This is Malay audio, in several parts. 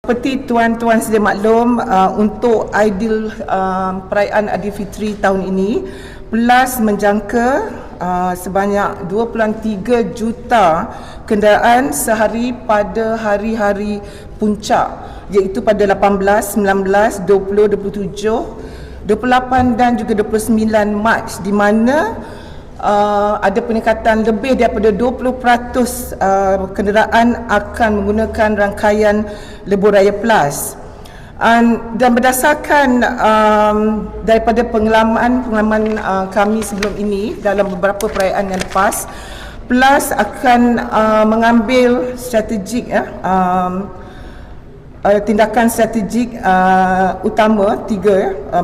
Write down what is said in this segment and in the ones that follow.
Seperti tuan-tuan sedia maklum, untuk ideal perayaan Aidilfitri tahun ini, PLAS menjangka sebanyak 2.3 juta kenderaan sehari pada hari-hari puncak, iaitu pada 18, 19, 20, 27, 28 dan juga 29 Mac, di mana ada peningkatan lebih daripada 20% kenderaan akan menggunakan rangkaian Lebuh Raya PLAS. Dan berdasarkan daripada pengalaman kami sebelum ini dalam beberapa perayaan yang lepas, PLAS akan mengambil strategik tindakan strategik utama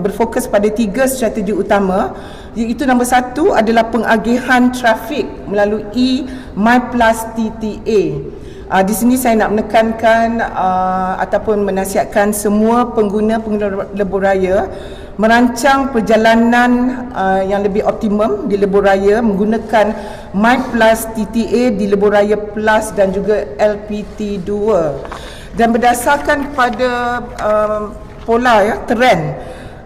berfokus pada 3 strategi utama, iaitu nombor 1 adalah pengagihan trafik melalui MyPLAS TTA. Di sini saya nak menekankan ataupun menasihatkan semua pengguna lebuh raya merancang perjalanan yang lebih optimum di lebuh raya menggunakan MyPLAS TTA di lebuh raya PLAS dan juga LPT2. Dan berdasarkan kepada pola trend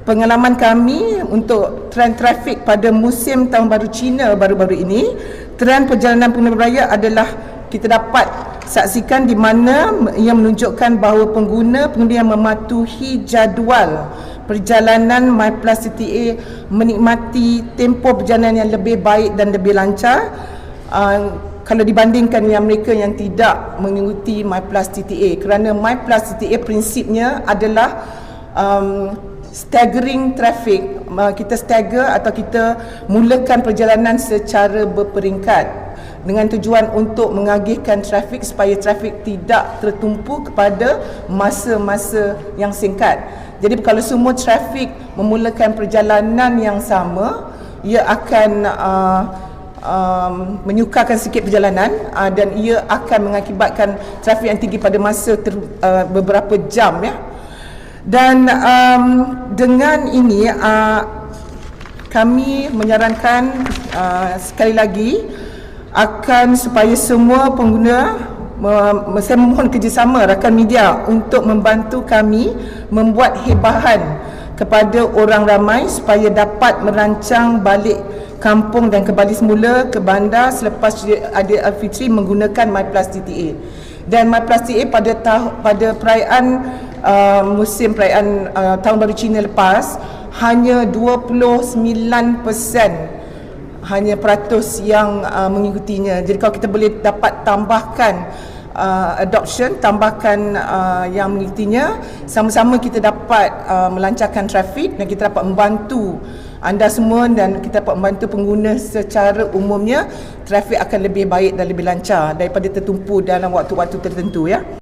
pengalaman kami untuk trend trafik pada musim Tahun Baru Cina baru-baru ini, trend perjalanan pengguna raya adalah kita dapat saksikan di mana ia menunjukkan bahawa pengguna yang mematuhi jadual perjalanan MyPLAS TTA menikmati tempoh perjalanan yang lebih baik dan lebih lancar kalau dibandingkan dengan mereka yang tidak mengikuti MyPLAS TTA, kerana MyPLAS TTA prinsipnya adalah staggering traffic. Kita stagger atau kita mulakan perjalanan secara berperingkat dengan tujuan untuk mengagihkan trafik supaya trafik tidak tertumpu kepada masa-masa yang singkat. Jadi kalau semua trafik memulakan perjalanan yang sama, ia akan menyukarkan sikit perjalanan dan ia akan mengakibatkan trafik yang tinggi pada masa beberapa jam Dan dengan ini kami menyarankan sekali lagi supaya semua pengguna saya mohon kerjasama rakan media untuk membantu kami membuat hebahan kepada orang ramai supaya dapat merancang balik kampung dan kembali semula ke bandar selepas Aidilfitri menggunakan MyPLAS TTA. Dan MyPLAS TTA pada perayaan musim perayaan Tahun Baru Cina lepas, hanya 29% yang mengikutinya. Jadi kalau kita boleh dapat tambahkan yang mengikutinya, sama-sama kita dapat melancarkan trafik dan kita dapat membantu anda semua dan kita dapat membantu pengguna secara umumnya, trafik akan lebih baik dan lebih lancar daripada tertumpu dalam waktu-waktu tertentu